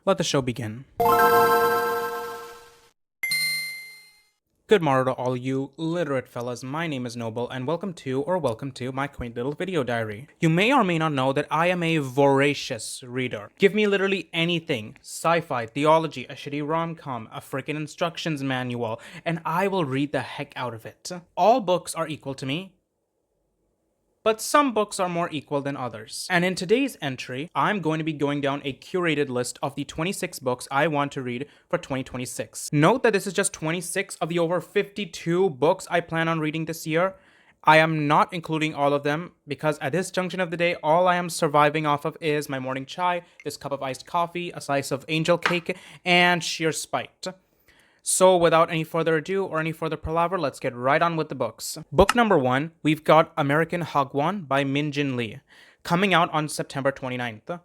Let the show begin. Good morrow to all you literate fellas. My name is Noble, and welcome to my quaint little video diary. You may or may not know that I am a voracious reader. Give me literally anything, sci-fi, theology, a shitty rom-com, a freaking instructions manual, and I will read the heck out of it. All books are equal to me, but some books are more equal than others. And in today's entry, I'm going to be going down a curated list of the 26 books I want to read for 2026. Note that this is just 26 of the over 52 books I plan on reading this year. I am not including all of them because at this junction of the day, all I am surviving off of is my morning chai, this cup of iced coffee, a slice of angel cake, and sheer spite. So without any further ado or any further palaver, let's get right on with the books. Book number 1, we've got American Hagwon by Min-Jin Lee, coming out on September 29th.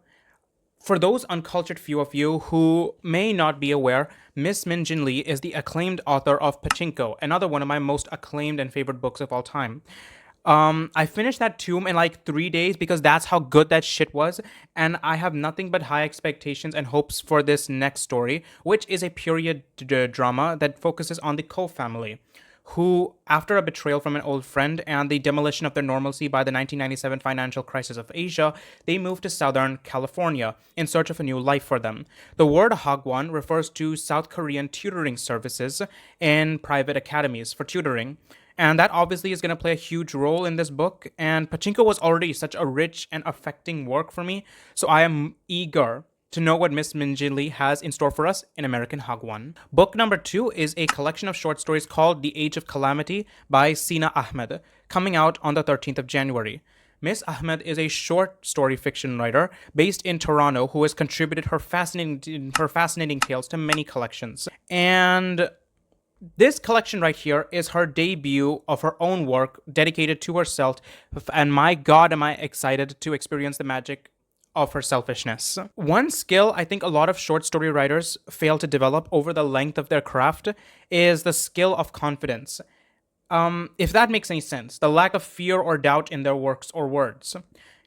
For those uncultured few of you who may not be aware, Miss Min-Jin Lee is the acclaimed author of Pachinko, another one of my most acclaimed and favorite books of all time. I finished that tome in like 3 days because that's how good that shit was, and I have nothing but high expectations and hopes for this next story, which is a period drama that focuses on the Ko family, who, after a betrayal from an old friend and the demolition of their normalcy by the 1997 financial crisis of Asia, they moved to Southern California in search of a new life for them. The word hagwon refers to South Korean tutoring services in private academies for tutoring. And that obviously is going to play a huge role in this book. And Pachinko was already such a rich and affecting work for me. So I am eager to know what Miss Min-Jin Lee has in store for us in American Hagwon. Book number 2 is a collection of short stories called The Age of Calamity by Senaa Ahmed, coming out on the 13th of January. Miss Ahmed is a short story fiction writer based in Toronto who has contributed her fascinating tales to many collections. And this collection right here is her debut of her own work dedicated to herself, and my god am I excited to experience the magic of her selfishness. One skill I think a lot of short story writers fail to develop over the length of their craft is the skill of confidence. If that makes any sense, the lack of fear or doubt in their works or words.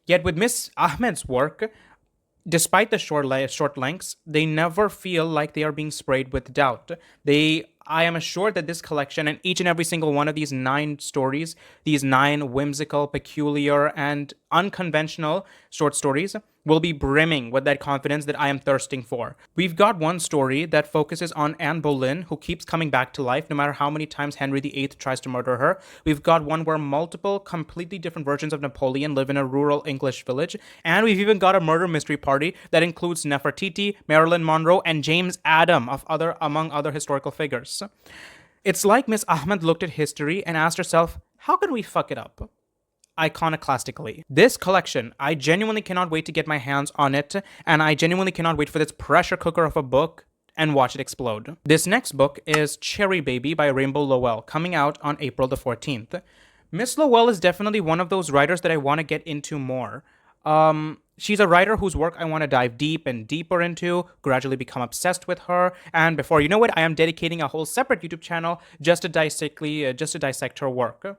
Yet with Miss Ahmed's work, despite the short lengths, they never feel like they are being sprayed with doubt. I am assured that this collection and each and every single one of these 9 stories, these 9 whimsical, peculiar, and unconventional short stories, will be brimming with that confidence that I am thirsting for. We've got one story that focuses on Anne Boleyn, who keeps coming back to life no matter how many times Henry VIII tries to murder her. We've got one where multiple, completely different versions of Napoleon live in a rural English village. And we've even got a murder mystery party that includes Nefertiti, Marilyn Monroe, and James Adam, among other historical figures. It's like Miss Ahmed looked at history and asked herself, how can we fuck it up? Iconoclastically. This collection, I genuinely cannot wait to get my hands on it, and I genuinely cannot wait for this pressure cooker of a book and watch it explode. This next book is Cherry Baby by Rainbow Lowell, coming out on April the 14th. Miss Lowell is definitely one of those writers that I want to get into more. She's a writer whose work I want to dive deep and deeper into, gradually become obsessed with her, and before you know it, I am dedicating a whole separate YouTube channel just to dissect her work.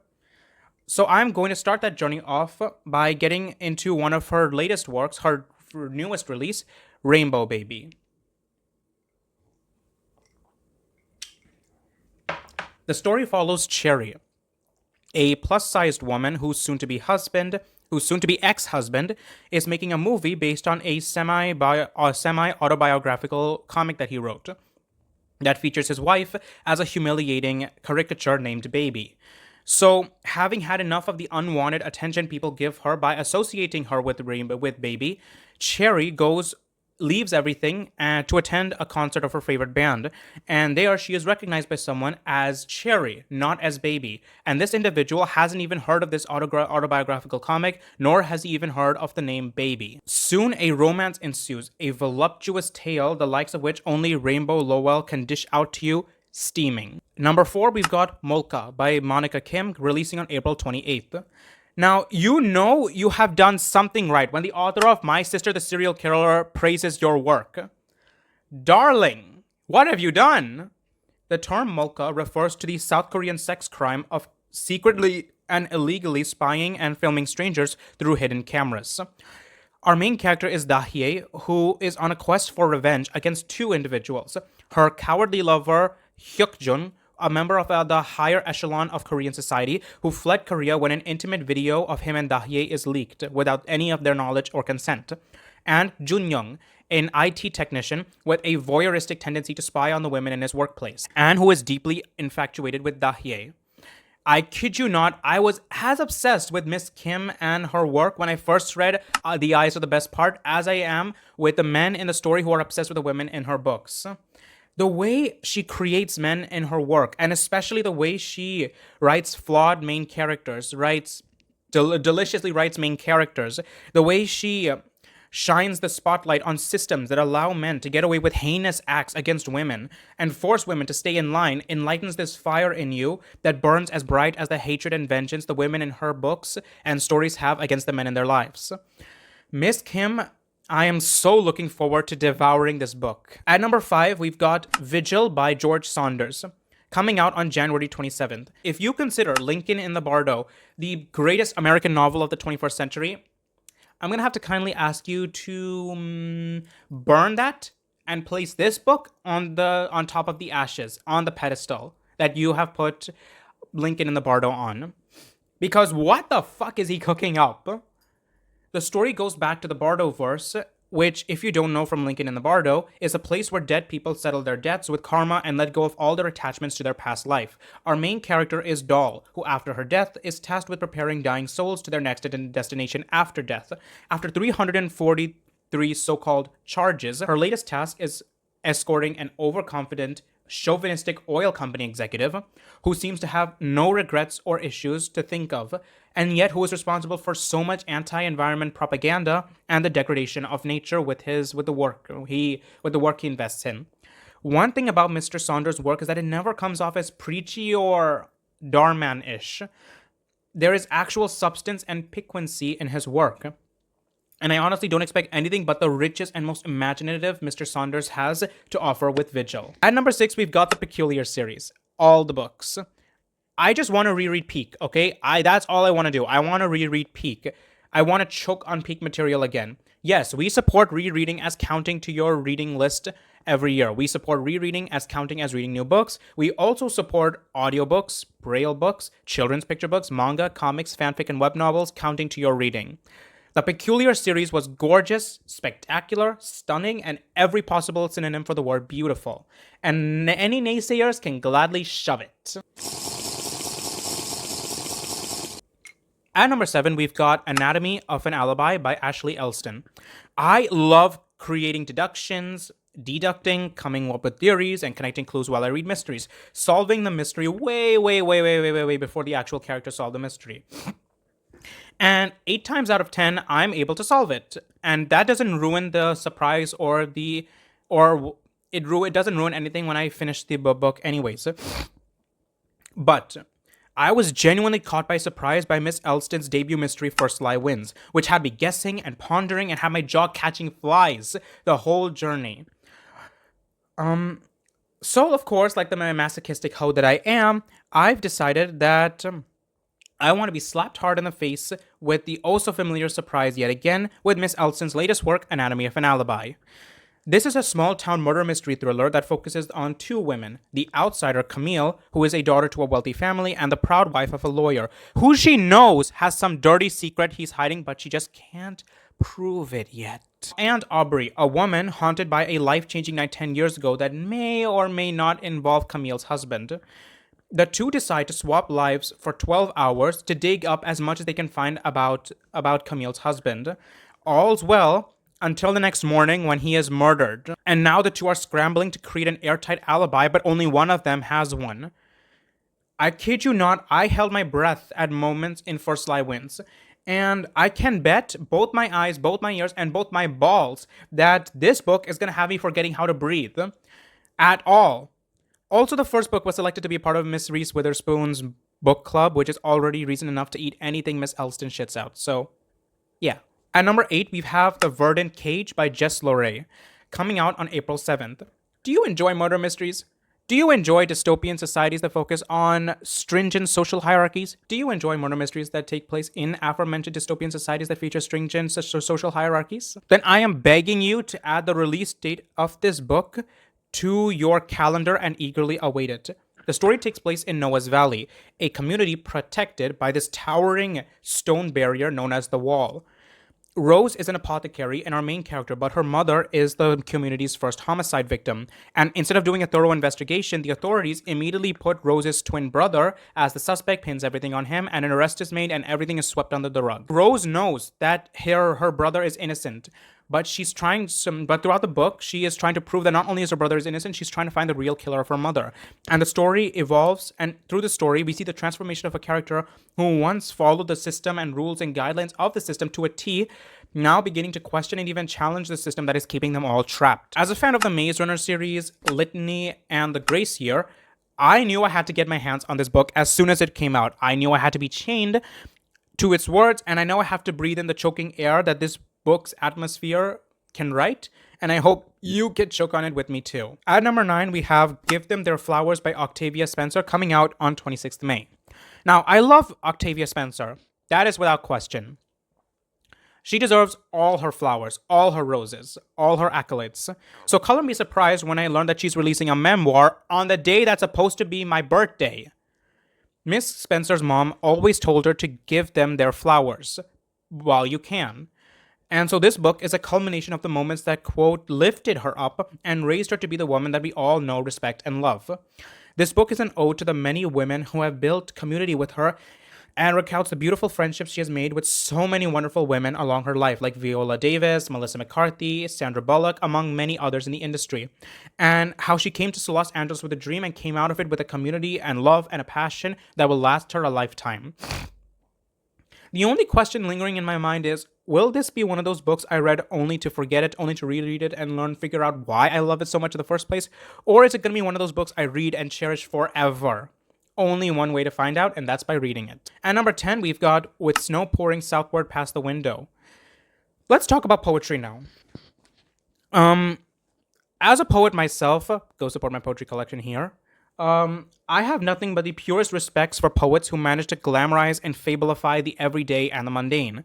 So I'm going to start that journey off by getting into one of her latest works, her newest release, Rainbow Baby. The story follows Cherry, a plus-sized woman whose soon-to-be ex-husband is making a movie based on a semi-autobiographical comic that he wrote that features his wife as a humiliating caricature named Baby. So, having had enough of the unwanted attention people give her by associating her with Baby, Cherry leaves everything to attend a concert of her favorite band, and there she is recognized by someone as Cherry, not as Baby, and this individual hasn't even heard of this autobiographical comic, nor has he even heard of the name Baby. Soon a romance ensues, a voluptuous tale the likes of which only Rainbow Lowell can dish out to you steaming. Number 4, we've got Molka by Monika Kim, releasing on April 28th. Now, you know you have done something right when the author of My Sister the Serial Killer praises your work. Darling, what have you done? The term molka refers to the South Korean sex crime of secretly and illegally spying and filming strangers through hidden cameras. Our main character is Dahye, who is on a quest for revenge against two individuals. Her cowardly lover, Hyukjun, a member of the higher echelon of Korean society, who fled Korea when an intimate video of him and Dahye is leaked without any of their knowledge or consent. And Junyoung, an IT technician with a voyeuristic tendency to spy on the women in his workplace, and who is deeply infatuated with Dahye. I kid you not, I was as obsessed with Miss Kim and her work when I first read The Eyes Are the Best Part as I am with the men in the story who are obsessed with the women in her books. The way she creates men in her work, and especially the way she writes flawed main characters, deliciously writes main characters, the way she shines the spotlight on systems that allow men to get away with heinous acts against women and force women to stay in line, enlightens this fire in you that burns as bright as the hatred and vengeance the women in her books and stories have against the men in their lives. Miss Kim, I am so looking forward to devouring this book. At number 5, we've got Vigil by George Saunders, coming out on January 27th. If you consider Lincoln in the Bardo the greatest American novel of the 21st century, I'm going to have to kindly ask you to burn that and place this book on top of the ashes, on the pedestal that you have put Lincoln in the Bardo on. Because what the fuck is he cooking up? The story goes back to the Bardo verse, which, if you don't know from Lincoln in the Bardo, is a place where dead people settle their debts with karma and let go of all their attachments to their past life. Our main character is Doll, who after her death is tasked with preparing dying souls to their next destination after death. After 343 so-called charges, her latest task is escorting an overconfident, chauvinistic oil company executive who seems to have no regrets or issues to think of, and yet who is responsible for so much anti-environment propaganda and the degradation of nature with the work he invests in. One thing about Mr. Saunders' work is that it never comes off as preachy or Dharman-ish. There is actual substance and piquancy in his work. And I honestly don't expect anything but the richest and most imaginative Mr. Saunders has to offer with Vigil. At number 6, we've got the Peculiar series. All the books. I just want to reread Peak, okay? That's all I want to do. I want to reread Peak. I want to choke on Peak material again. Yes, we support rereading as counting to your reading list every year. We support rereading as counting as reading new books. We also support audiobooks, braille books, children's picture books, manga, comics, fanfic, and web novels counting to your reading. The Peculiar series was gorgeous, spectacular, stunning, and every possible synonym for the word beautiful. And any naysayers can gladly shove it. At number 7, we've got Anatomy of an Alibi by Ashley Elston. I love creating deductions, deducting, coming up with theories, and connecting clues while I read mysteries. Solving the mystery way before the actual character solve the mystery. And 8 times out of 10, I'm able to solve it. And that doesn't ruin the surprise it doesn't ruin anything when I finish the book anyways. But I was genuinely caught by surprise by Miss Elston's debut mystery, First Lie Wins, which had me guessing and pondering and had my jaw catching flies the whole journey. So, of course, like the masochistic hoe that I am, I've decided that I want to be slapped hard in the face with the oh-so-familiar surprise yet again with Miss Elston's latest work, Anatomy of an Alibi. This is a small-town murder mystery thriller that focuses on 2 women, the outsider Camille, who is a daughter to a wealthy family, and the proud wife of a lawyer, who she knows has some dirty secret he's hiding, but she just can't prove it yet. And Aubrey, a woman haunted by a life-changing night 10 years ago that may or may not involve Camille's husband. The two decide to swap lives for 12 hours to dig up as much as they can find about Camille's husband. All's well until the next morning when he is murdered. And now the two are scrambling to create an airtight alibi, but only one of them has one. I kid you not, I held my breath at moments in First Lie Wins. And I can bet both my eyes, both my ears, and both my balls that this book is going to have me forgetting how to breathe. At all. Also, the first book was selected to be a part of Miss Reese Witherspoon's book club, which is already reason enough to eat anything Miss Elston shits out. So, yeah. At number 8, we have The Verdant Cage by Jess, coming out on April 7th. Do you enjoy murder mysteries? Do you enjoy dystopian societies that focus on stringent social hierarchies? Do you enjoy murder mysteries that take place in aforementioned dystopian societies that feature stringent social hierarchies? Then I am begging you to add the release date of this book to your calendar and eagerly await it. The story takes place in Noah's Valley, a community protected by this towering stone barrier known as the Wall. Rose is an apothecary and our main character, but her mother is the community's first homicide victim. And instead of doing a thorough investigation, the authorities immediately put Rose's twin brother as the suspect, pins everything on him, and an arrest is made and everything is swept under the rug. Rose knows that her brother is innocent, but but throughout the book, she is trying to prove that not only is her brother is innocent, she's trying to find the real killer of her mother. And the story evolves, and through the story, we see the transformation of a character who once followed the system and rules and guidelines of the system to a T, now beginning to question and even challenge the system that is keeping them all trapped. As a fan of the Maze Runner series, Litany, and The Grace Year, I knew I had to get my hands on this book as soon as it came out. I knew I had to be chained to its words, and I know I have to breathe in the choking air that this book's atmosphere can write, and I hope you can choke on it with me too. At number 9, we have Give Them Their Flowers by Octavia Spencer, coming out on 26th May. Now, I love Octavia Spencer. That is without question. She deserves all her flowers, all her roses, all her accolades. So color me surprised when I learned that she's releasing a memoir on the day that's supposed to be my birthday. Miss Spencer's mom always told her to give them their flowers while you can. And so this book is a culmination of the moments that, quote, lifted her up and raised her to be the woman that we all know, respect, and love. This book is an ode to the many women who have built community with her and recounts the beautiful friendships she has made with so many wonderful women along her life, like Viola Davis, Melissa McCarthy, Sandra Bullock, among many others in the industry. And how she came to Los Angeles with a dream and came out of it with a community and love and a passion that will last her a lifetime. The only question lingering in my mind is, will this be one of those books I read only to forget it, only to reread it and figure out why I love it so much in the first place? Or is it going to be one of those books I read and cherish forever? Only one way to find out, and that's by reading it. At number 10, we've got With Snow Pouring Southward Past the Window. Let's talk about poetry now. As a poet myself, go support my poetry collection here. I have nothing but the purest respects for poets who manage to glamorize and fableify the everyday and the mundane.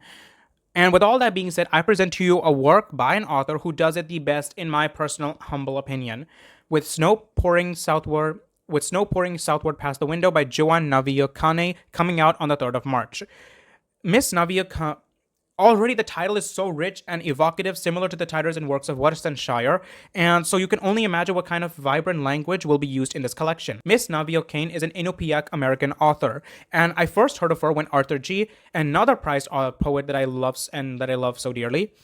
And with all that being said, I present to you a work by an author who does it the best in my personal humble opinion. With Snow Pouring Southward Past the Window by Joan Naviyuk Kane, coming out on the 3rd of March. Miss Naviyuk, already the title is so rich and evocative, similar to the titles in works of Worcestershire, and so you can only imagine what kind of vibrant language will be used in this collection. Miss Naviyuk Kane is an Inupiaq American author, and I first heard of her when Arthur G., another prized poet that I love so dearly,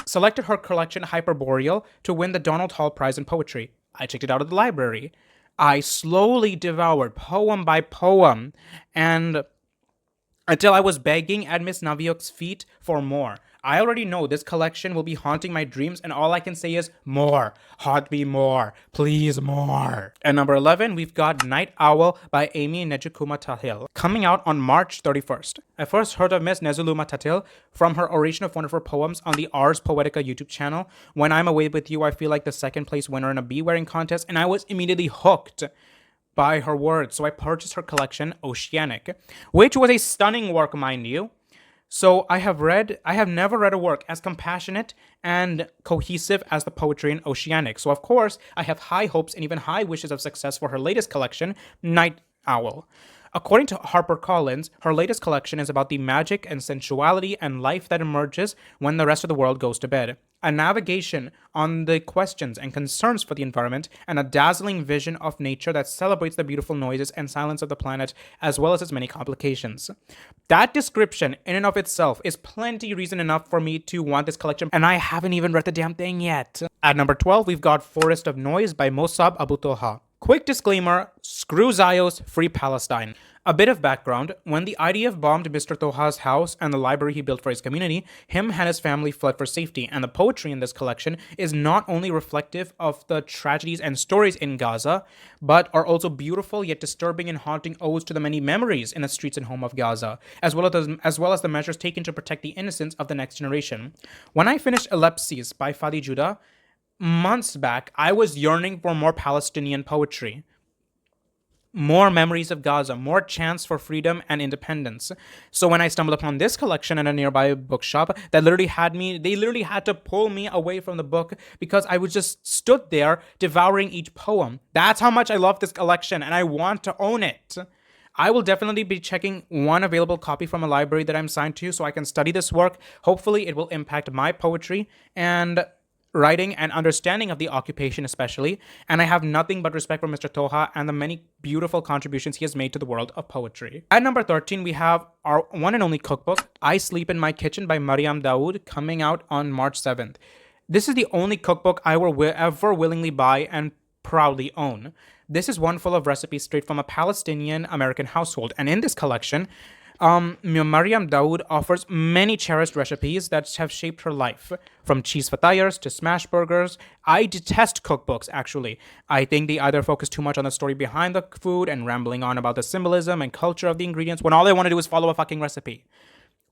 selected her collection Hyperboreal to win the Donald Hall Prize in Poetry. I checked it out at the library. I slowly devoured poem by poem, and until I was begging at Miss Naviyuk's feet for more. I already know this collection will be haunting my dreams, and all I can say is more. Haunt me more. Please more. At number 11, we've got Night Owl by Aimee and nezhukumatathil, coming out on March 31st. I first heard of Miss nezhukumatathil from her oration of one of her poems on the Ars Poetica YouTube channel. When I'm away with you, I feel like the second place winner in a bee wearing contest, and I was immediately hooked by her words. So I purchased her collection, Oceanic, which was a stunning work, mind you. So I have never read a work as compassionate and cohesive as the poetry in Oceanic. So of course, I have high hopes and even high wishes of success for her latest collection, Night Owl. According to HarperCollins, her latest collection is about the magic and sensuality and life that emerges when the rest of the world goes to bed. A navigation on the questions and concerns for the environment, and a dazzling vision of nature that celebrates the beautiful noises and silence of the planet, as well as its many complications. That description, in and of itself, is plenty reason enough for me to want this collection, and I haven't even read the damn thing yet. At number 12, we've got Forest of Noise by Mosab Abu Toha. Quick disclaimer, screw Zios, free Palestine. A bit of background, when the IDF bombed Mr. Toha's house and the library he built for his community, him and his family fled for safety, and the poetry in this collection is not only reflective of the tragedies and stories in Gaza, but are also beautiful yet disturbing and haunting odes to the many memories in the streets and home of Gaza, as well as the measures taken to protect the innocence of the next generation. When I finished Ellipses by Fadi Judah, months back, I was yearning for more Palestinian poetry, more memories of Gaza, more chance for freedom and independence. So when I stumbled upon this collection in a nearby bookshop, they literally had to pull me away from the book because I was just stood there devouring each poem. That's how much I love this collection and I want to own it. I will definitely be checking one available copy from a library that I'm signed to so I can study this work. Hopefully, it will impact my poetry and writing and understanding of the occupation, especially. And I have nothing but respect for Mr. Toha and the many beautiful contributions he has made to the world of poetry. At number 13, we have our one and only cookbook, I Sleep in My Kitchen by Miriam Daud, coming out on March 7th. This is the only cookbook I will ever willingly buy and proudly own. This is one full of recipes straight from a Palestinian American household. And in this collection, Miriam Daud offers many cherished recipes that have shaped her life, from cheese fatayers to smash burgers. I detest cookbooks, actually. I think they either focus too much on the story behind the food and rambling on about the symbolism and culture of the ingredients when all I want to do is follow a fucking recipe.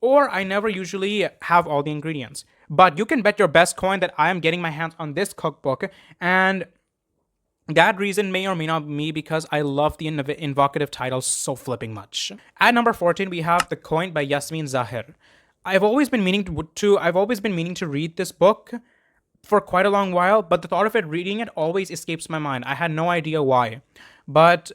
Or I never usually have all the ingredients. But you can bet your best coin that I am getting my hands on this cookbook, and that reason may or may not be me because I love the invocative title so flipping much. At number 14, we have The Coin by Yasmin Zaher. I've always been meaning to read this book for quite a long while, but the thought of reading it always escapes my mind. I had no idea why. But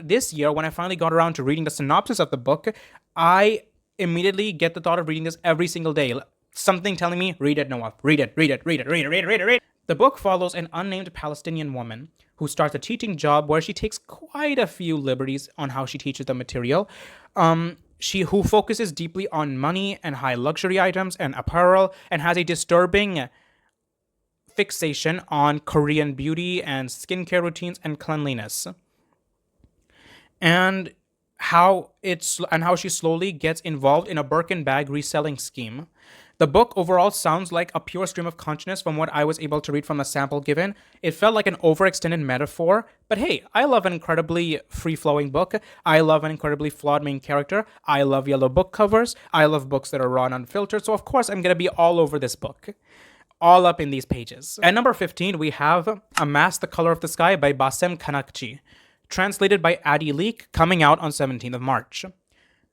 this year, when I finally got around to reading the synopsis of the book, I immediately get the thought of reading this every single day. Something telling me, read it, Noah. Read it. The book follows an unnamed Palestinian woman who starts a teaching job where she takes quite a few liberties on how she teaches the material. Who focuses deeply on money and high luxury items and apparel and has a disturbing fixation on Korean beauty and skincare routines and cleanliness. And how she slowly gets involved in a Birkin bag reselling scheme. The book overall sounds like a pure stream of consciousness from what I was able to read from the sample given. It felt like an overextended metaphor, but hey, I love an incredibly free-flowing book. I love an incredibly flawed main character. I love yellow book covers. I love books that are raw and unfiltered, so of course I'm going to be all over this book. All up in these pages. At number 15, we have A Mass the Color of the Sky by Bassem Khandaqji, translated by Addie Leek, coming out on 17th of March.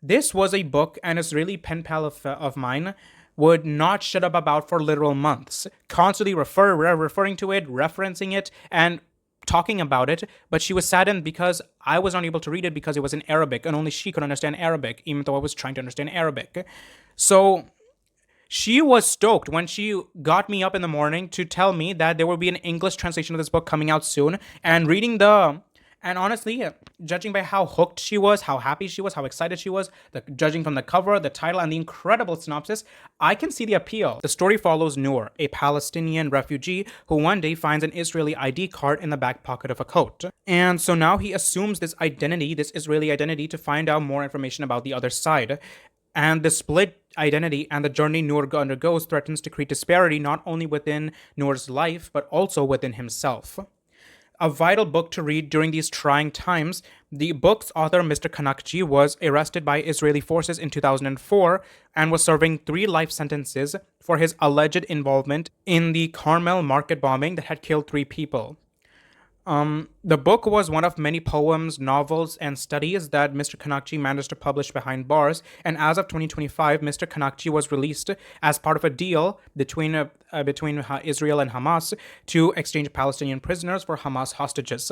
This was a book an Israeli pen pal of mine would not shut up about for literal months, constantly referring to it, referencing it, and talking about it, but she was saddened because I was not able to read it because it was in Arabic, and only she could understand Arabic, even though I was trying to understand Arabic. So she was stoked when she got me up in the morning to tell me that there will be an English translation of this book coming out soon, and honestly, judging by how hooked she was, how happy she was, how excited she was, judging from the cover, the title, and the incredible synopsis, I can see the appeal. The story follows Noor, a Palestinian refugee who one day finds an Israeli ID card in the back pocket of a coat. And so now he assumes this Israeli identity, to find out more information about the other side. And the split identity and the journey Noor undergoes threatens to create disparity not only within Noor's life, but also within himself. A vital book to read during these trying times. The book's author, Mr. Khandaqji, was arrested by Israeli forces in 2004 and was serving 3 life sentences for his alleged involvement in the Carmel market bombing that had killed 3 people. The book was one of many poems, novels, and studies that Mr. Khandaqji managed to publish behind bars, and as of 2025, Mr. Khandaqji was released as part of a deal between Israel and Hamas to exchange Palestinian prisoners for Hamas hostages.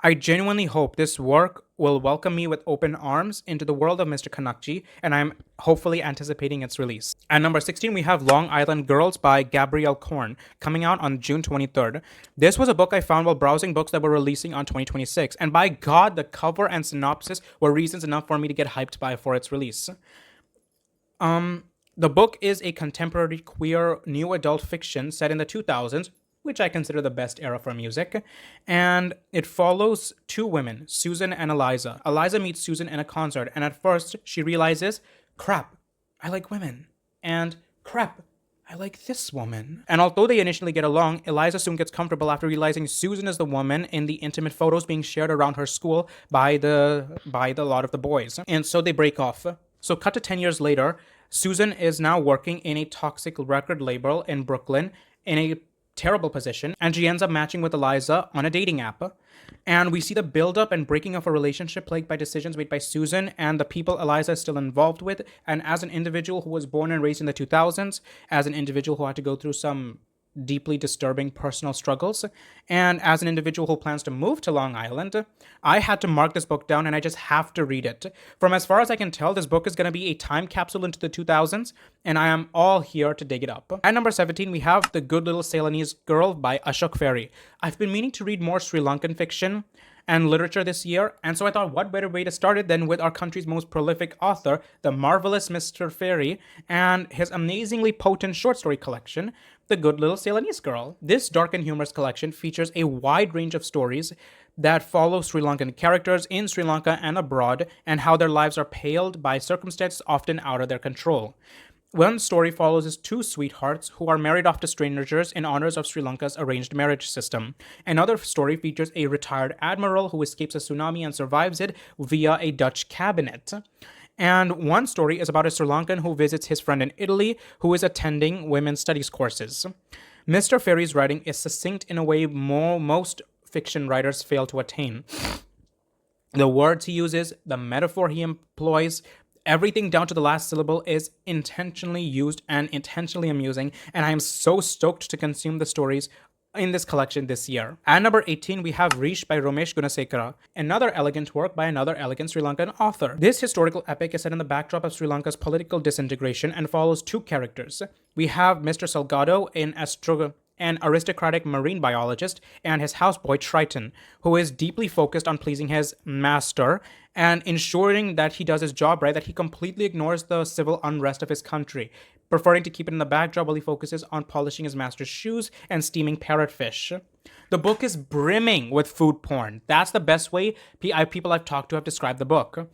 I genuinely hope this work will welcome me with open arms into the world of Mr. Khandaqji, and I'm hopefully anticipating its release. At number 16, we have Long Island Girls by Gabrielle, coming out on June 23rd. This was a book I found while browsing books that were releasing on 2026, and by God, the cover and synopsis were reasons enough for me to get hyped for its release. The book is a contemporary queer new adult fiction set in the 2000s, which I consider the best era for music, and it follows 2 women, Susan and Eliza. Eliza meets Susan in a concert, and at first she realizes, crap, I like women, and crap, I like this woman. And although they initially get along, Eliza soon gets comfortable after realizing Susan is the woman in the intimate photos being shared around her school by the lot of the boys, and so they break off. So cut to 10 years later, Susan is now working in a toxic record label in Brooklyn in a terrible position, and she ends up matching with Eliza on a dating app. And we see the build-up and breaking of a relationship plagued by decisions made by Susan and the people Eliza is still involved with. And as an individual who was born and raised in the 2000s, as an individual who had to go through some deeply disturbing personal struggles, and as an individual who plans to move to Long Island, I had to mark this book down and I just have to read it. From as far as I can tell, this book is going to be a time capsule into the 2000s, and I am all here to dig it up. At number 17, we have The Good Little Ceylonese Girl by Ashok Ferry. I've been meaning to read more Sri Lankan fiction and literature this year, and so I thought what better way to start it than with our country's most prolific author, the marvelous Mr. Ferry, and his amazingly potent short story collection, The Good Little Ceylonese Girl. This dark and humorous collection features a wide range of stories that follow Sri Lankan characters in Sri Lanka and abroad, and how their lives are paled by circumstances often out of their control. One story follows his two sweethearts who are married off to strangers in honors of Sri Lanka's arranged marriage system. Another story features a retired admiral who escapes a tsunami and survives it via a Dutch cabinet. And one story is about a Sri Lankan who visits his friend in Italy who is attending women's studies courses. Mr. Ferry's writing is succinct in a way most fiction writers fail to attain. The words he uses, the metaphor he employs, everything down to the last syllable is intentionally used and intentionally amusing, and I am so stoked to consume the stories in this collection this year. At number 18, we have Rish by Ramesh Gunasekara, another elegant work by another elegant Sri Lankan author. This historical epic is set in the backdrop of Sri Lanka's political disintegration and follows two characters. We have Mr. Salgado, an aristocratic marine biologist, and his houseboy Triton, who is deeply focused on pleasing his master and ensuring that he does his job right, that he completely ignores the civil unrest of his country, preferring to keep it in the backdrop while he focuses on polishing his master's shoes and steaming parrotfish. The book is brimming with food porn. That's the best way people I've talked to have described the book.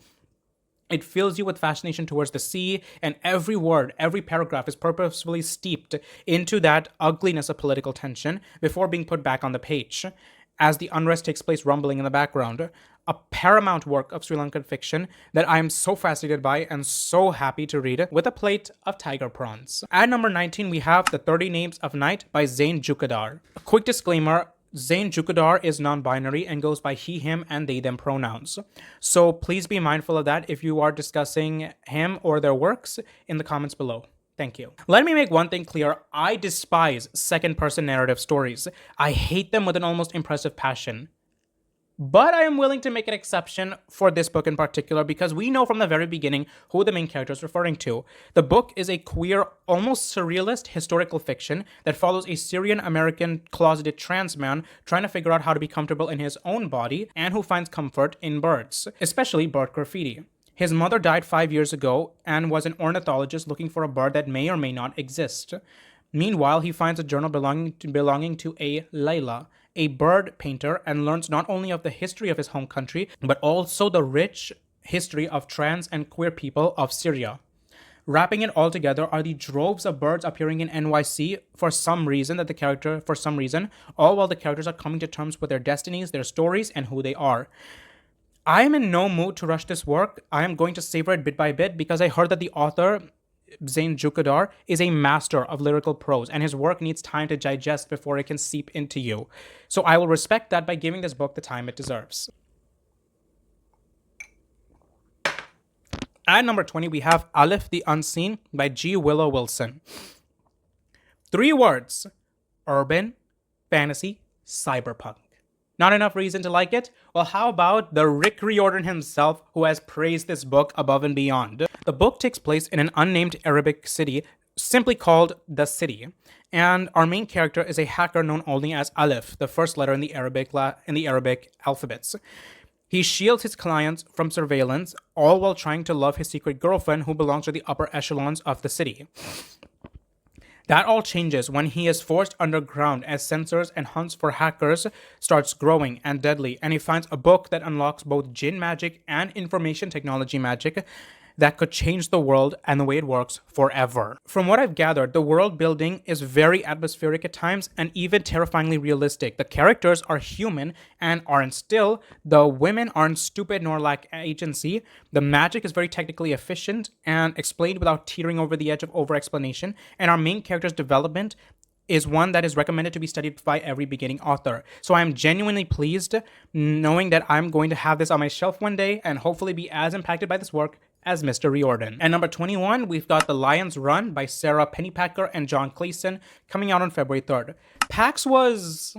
It fills you with fascination towards the sea, and every word, every paragraph is purposefully steeped into that ugliness of political tension before being put back on the page, as the unrest takes place rumbling in the background. A paramount work of Sri Lankan fiction that I am so fascinated by and so happy to read with a plate of tiger prawns. At number 19, we have The 30 Names of Night by Zain Jukadar. A quick disclaimer, Zain Jukadar is non-binary and goes by he, him, and they, them pronouns. So please be mindful of that if you are discussing him or their works in the comments below. Thank you. Let me make one thing clear. I despise second-person narrative stories. I hate them with an almost impressive passion. But I am willing to make an exception for this book in particular because we know from the very beginning who the main character is referring to. The book is a queer, almost surrealist historical fiction that follows a Syrian-American closeted trans man trying to figure out how to be comfortable in his own body and who finds comfort in birds, especially bird graffiti. His mother died 5 years ago and was an ornithologist looking for a bird that may or may not exist. Meanwhile, he finds a journal belonging to a Layla, a bird painter, and learns not only of the history of his home country, but also the rich history of trans and queer people of Syria. Wrapping it all together are the droves of birds appearing in NYC all while the characters are coming to terms with their destinies, their stories, and who they are. I am in no mood to rush this work. I am going to savor it bit by bit because I heard that the author, Zain Jukadar, is a master of lyrical prose, and his work needs time to digest before it can seep into you. So I will respect that by giving this book the time it deserves. At number 20, we have Aleph the Unseen by G. Willow Wilson. 3 words: urban, fantasy, cyberpunk. Not enough reason to like it? Well, how about the Rick Riordan himself, who has praised this book above and beyond? The book takes place in an unnamed Arabic city, simply called The City, and our main character is a hacker known only as Aleph, the first letter in the Arabic alphabets. He shields his clients from surveillance, all while trying to love his secret girlfriend who belongs to the upper echelons of the city. That all changes when he is forced underground as censors and hunts for hackers starts growing and deadly, and he finds a book that unlocks both jinn magic and information technology magic that could change the world and the way it works forever. From what I've gathered, the world building is very atmospheric at times and even terrifyingly realistic. The characters are human and aren't still. The women aren't stupid nor lack agency. The magic is very technically efficient and explained without teetering over the edge of over-explanation. And our main character's development is one that is recommended to be studied by every beginning author. So I'm genuinely pleased knowing that I'm going to have this on my shelf one day and hopefully be as impacted by this work as Mr. Riordan. And number 21, we've got The Lion's Run by Sarah Pennypacker and John Cleason, coming out on February 3rd. Pax was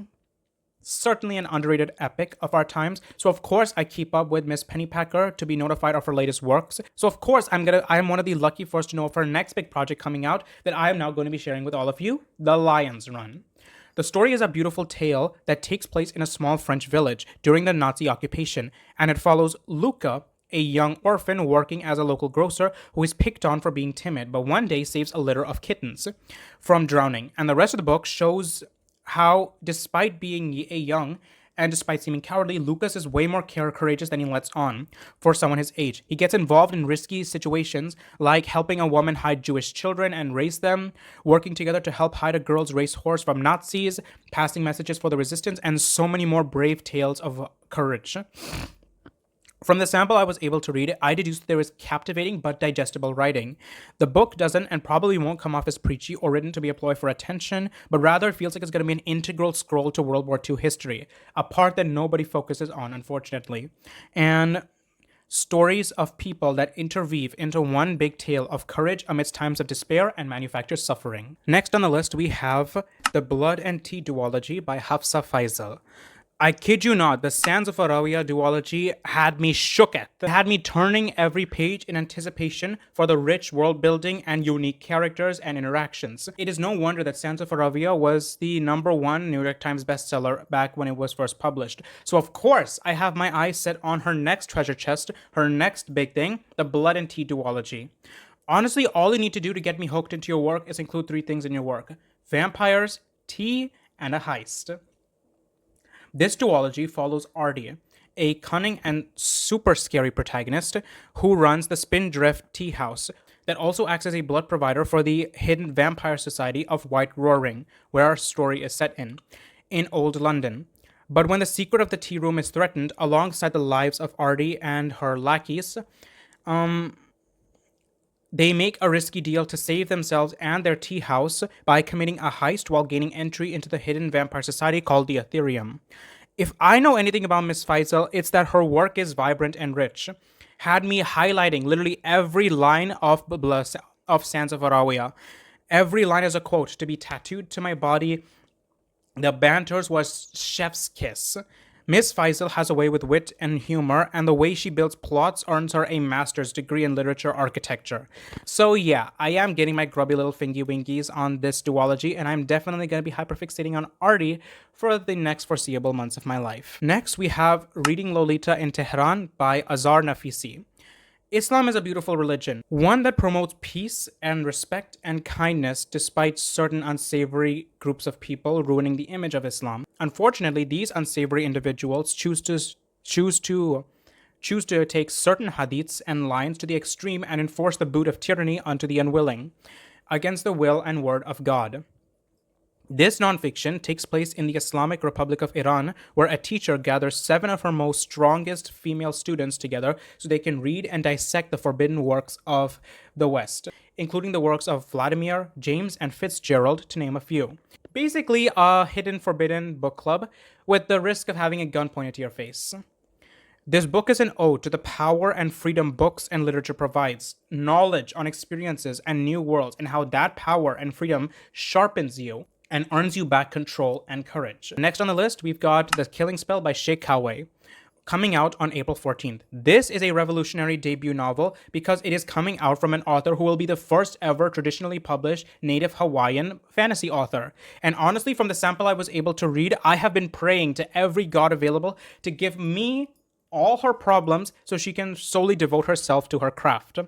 certainly an underrated epic of our times. So of course I keep up with Miss Pennypacker to be notified of her latest works. So of course I am one of the lucky first to know of her next big project coming out that I am now going to be sharing with all of you, The Lion's Run. The story is a beautiful tale that takes place in a small French village during the Nazi occupation, and it follows Luca, a young orphan working as a local grocer who is picked on for being timid, but one day saves a litter of kittens from drowning. And the rest of the book shows how, despite being a young and despite seeming cowardly, Lucas is way more courageous than he lets on for someone his age. He gets involved in risky situations like helping a woman hide Jewish children and raise them, working together to help hide a girl's racehorse from Nazis, passing messages for the resistance, and so many more brave tales of courage. From the sample I was able to read, I deduced there is captivating but digestible writing. The book doesn't and probably won't come off as preachy or written to be a ploy for attention, but rather feels like it's going to be an integral scroll to World War II history, a part that nobody focuses on, unfortunately. And stories of people that interweave into one big tale of courage amidst times of despair and manufactured suffering. Next on the list, we have The Blood and Tea Duology by Hafsa Faisal. I kid you not, the Sands of Arabiya duology had me shook at. It had me turning every page in anticipation for the rich world building and unique characters and interactions. It is no wonder that Sands of Arabiya was the #1 New York Times bestseller back when it was first published. So of course, I have my eyes set on her next treasure chest, her next big thing, the Blood and Tea duology. Honestly, all you need to do to get me hooked into your work is include 3 things in your work: vampires, tea, and a heist. This duology follows Artie, a cunning and super scary protagonist who runs the Spindrift Tea House that also acts as a blood provider for the hidden vampire society of White Roaring, where our story is set in Old London. But when the secret of the tea room is threatened alongside the lives of Artie and her lackeys, they make a risky deal to save themselves and their tea house by committing a heist while gaining entry into the hidden vampire society called the Ethereum. If I know anything about Miss Faisal, it's that her work is vibrant and rich. Had me highlighting literally every line of Sands of Arabiya. Every line is a quote to be tattooed to my body. The banters was chef's kiss. Miss Faisal has a way with wit and humor, and the way she builds plots earns her a master's degree in literature architecture. So yeah, I am getting my grubby little fingy wingies on this duology, and I'm definitely going to be hyperfixating on Artie for the next foreseeable months of my life. Next, we have Reading Lolita in Tehran by Azhar Nafisi. Islam is a beautiful religion, one that promotes peace and respect and kindness despite certain unsavory groups of people ruining the image of Islam. Unfortunately, these unsavory individuals choose to take certain hadiths and lines to the extreme and enforce the boot of tyranny onto the unwilling, against the will and word of God. This nonfiction takes place in the Islamic Republic of Iran, where a teacher gathers 7 of her most strongest female students together so they can read and dissect the forbidden works of the West, including the works of Vladimir, James, and Fitzgerald, to name a few. Basically, a hidden forbidden book club with the risk of having a gun pointed to your face. This book is an ode to the power and freedom books and literature provides, knowledge on experiences and new worlds, and how that power and freedom sharpens you and earns you back control and courage. Next on the list, we've got The Killing Spell by Sheikh Kawe, coming out on April 14th. This is a revolutionary debut novel because it is coming out from an author who will be the first ever traditionally published native Hawaiian fantasy author. And honestly, from the sample I was able to read, I have been praying to every god available to give me all her problems so she can solely devote herself to her craft.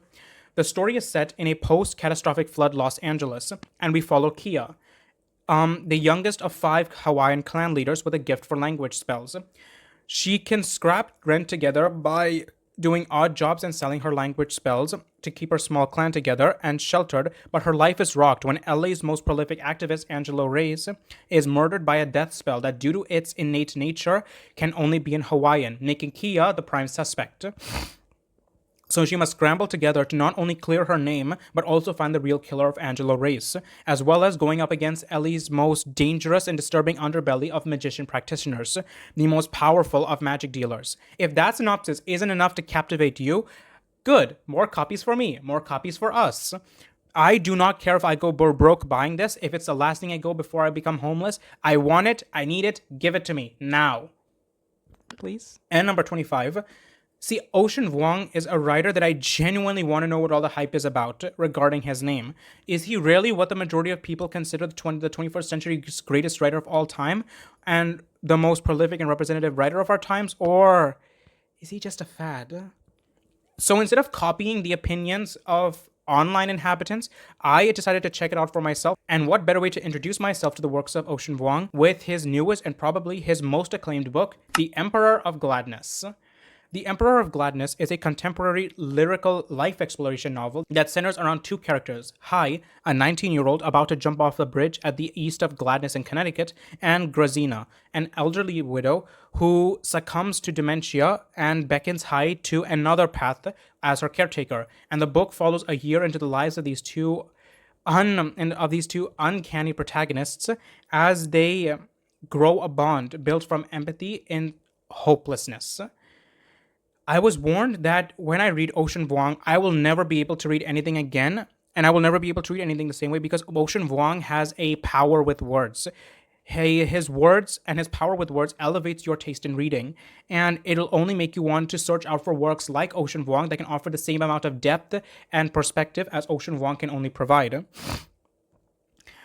The story is set in a post-catastrophic flood Los Angeles, and we follow Kia, the youngest of 5 Hawaiian clan leaders with a gift for language spells. She can scrap rent together by doing odd jobs and selling her language spells to keep her small clan together and sheltered, but her life is rocked when LA's most prolific activist, Angelo Reyes, is murdered by a death spell that, due to its innate nature, can only be in Hawaiian, making Kia the prime suspect. So she must scramble together to not only clear her name, but also find the real killer of Angela Reyes, as well as going up against Ellie's most dangerous and disturbing underbelly of magician practitioners, the most powerful of magic dealers. If that synopsis isn't enough to captivate you, good. More copies for me. More copies for us. I do not care if I go broke buying this. If it's the last thing I go before I become homeless, I want it. I need it. Give it to me now. Please. And number 25. See, Ocean Vuong is a writer that I genuinely want to know what all the hype is about regarding his name. Is he really what the majority of people consider the 21st century's greatest writer of all time and the most prolific and representative writer of our times? Or is he just a fad? So instead of copying the opinions of online inhabitants, I decided to check it out for myself. And what better way to introduce myself to the works of Ocean Vuong with his newest and probably his most acclaimed book, The Emperor of Gladness. The Emperor of Gladness is a contemporary lyrical life exploration novel that centers around two characters, Hai, a 19-year-old about to jump off the bridge at the east of Gladness in Connecticut, and Grazina, an elderly widow who succumbs to dementia and beckons Hai to another path as her caretaker. And the book follows a year into the lives of these two uncanny protagonists as they grow a bond built from empathy and hopelessness. I was warned that when I read Ocean Vuong, I will never be able to read anything again, and I will never be able to read anything the same way because Ocean Vuong has a power with words. His words and his power with words elevates your taste in reading, and it'll only make you want to search out for works like Ocean Vuong that can offer the same amount of depth and perspective as Ocean Vuong can only provide.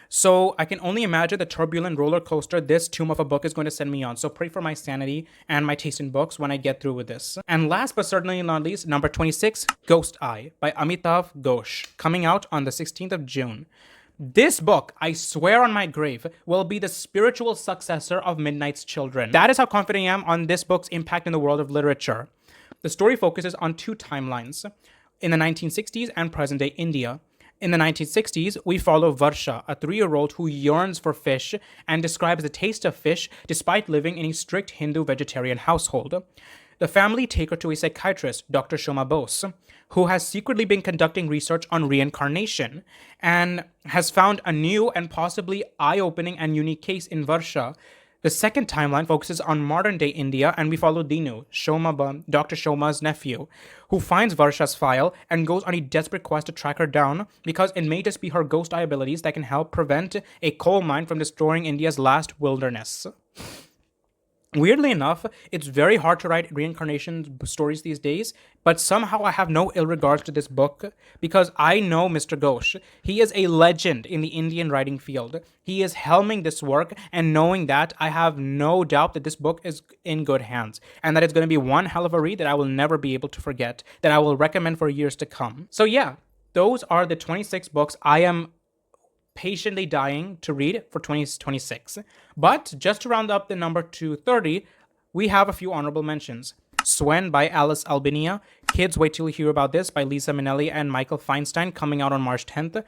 So I can only imagine the turbulent roller coaster this tomb of a book is going to send me on. So pray for my sanity and my taste in books when I get through with this. And last but certainly not least, number 26, Ghost Eye by Amitav Ghosh, coming out on the 16th of June. This book, I swear on my grave, will be the spiritual successor of Midnight's Children. That is how confident I am on this book's impact in the world of literature. The story focuses on two timelines, in the 1960s and present-day India. In the 1960s, we follow Varsha, a 3-year-old who yearns for fish and describes the taste of fish despite living in a strict Hindu vegetarian household. The family take her to a psychiatrist, Dr. Shoma Bose, who has secretly been conducting research on reincarnation and has found a new and possibly eye-opening and unique case in Varsha. The second timeline focuses on modern-day India, and we follow Dinu, Dr. Shoma's nephew, who finds Varsha's file and goes on a desperate quest to track her down because it may just be her ghost eye abilities that can help prevent a coal mine from destroying India's last wilderness. Weirdly enough, it's very hard to write reincarnation stories these days, but somehow I have no ill regards to this book because I know Mr. Ghosh. He is a legend in the Indian writing field. He is helming this work, and knowing that, I have no doubt that this book is in good hands and that it's going to be one hell of a read that I will never be able to forget, that I will recommend for years to come. So yeah, those are the 26 books I am patiently dying to read for 2026. But just to round up the number to 30, we have a few honorable mentions. Swen by Alice Albinia, Kids Wait Till You Hear About This by Lisa Minnelli and Michael Feinstein, coming out on March 10th.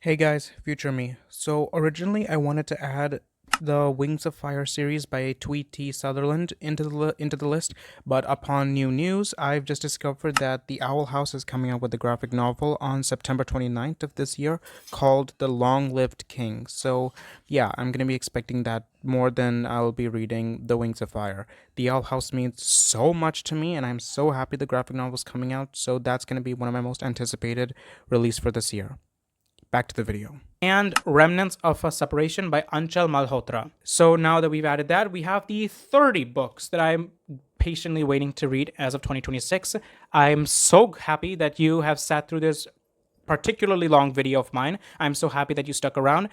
Hey guys, future me. So originally I wanted to add the Wings of Fire series by Tweet T. Sutherland into the list, but upon new news, I've just discovered that the Owl House is coming out with a graphic novel on September 29th of this year called The Long-Lived King. So yeah, I'm going to be expecting that more than I'll be reading The Wings of Fire. The Owl House means so much to me, and I'm so happy the graphic novel's coming out, so that's going to be one of my most anticipated release for this year. Back to the video. And Remnants of a Separation by Anchal Malhotra. So now that we've added that, we have the 30 books that I'm patiently waiting to read as of 2026. I'm so happy that you have sat through this particularly long video of mine. I'm so happy that you stuck around.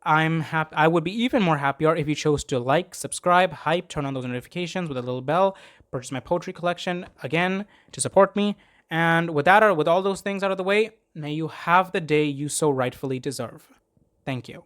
I would be even more happier if you chose to like, subscribe, hype, turn on those notifications with a little bell, purchase my poetry collection again to support me. And with all those things out of the way, may you have the day you so rightfully deserve. Thank you.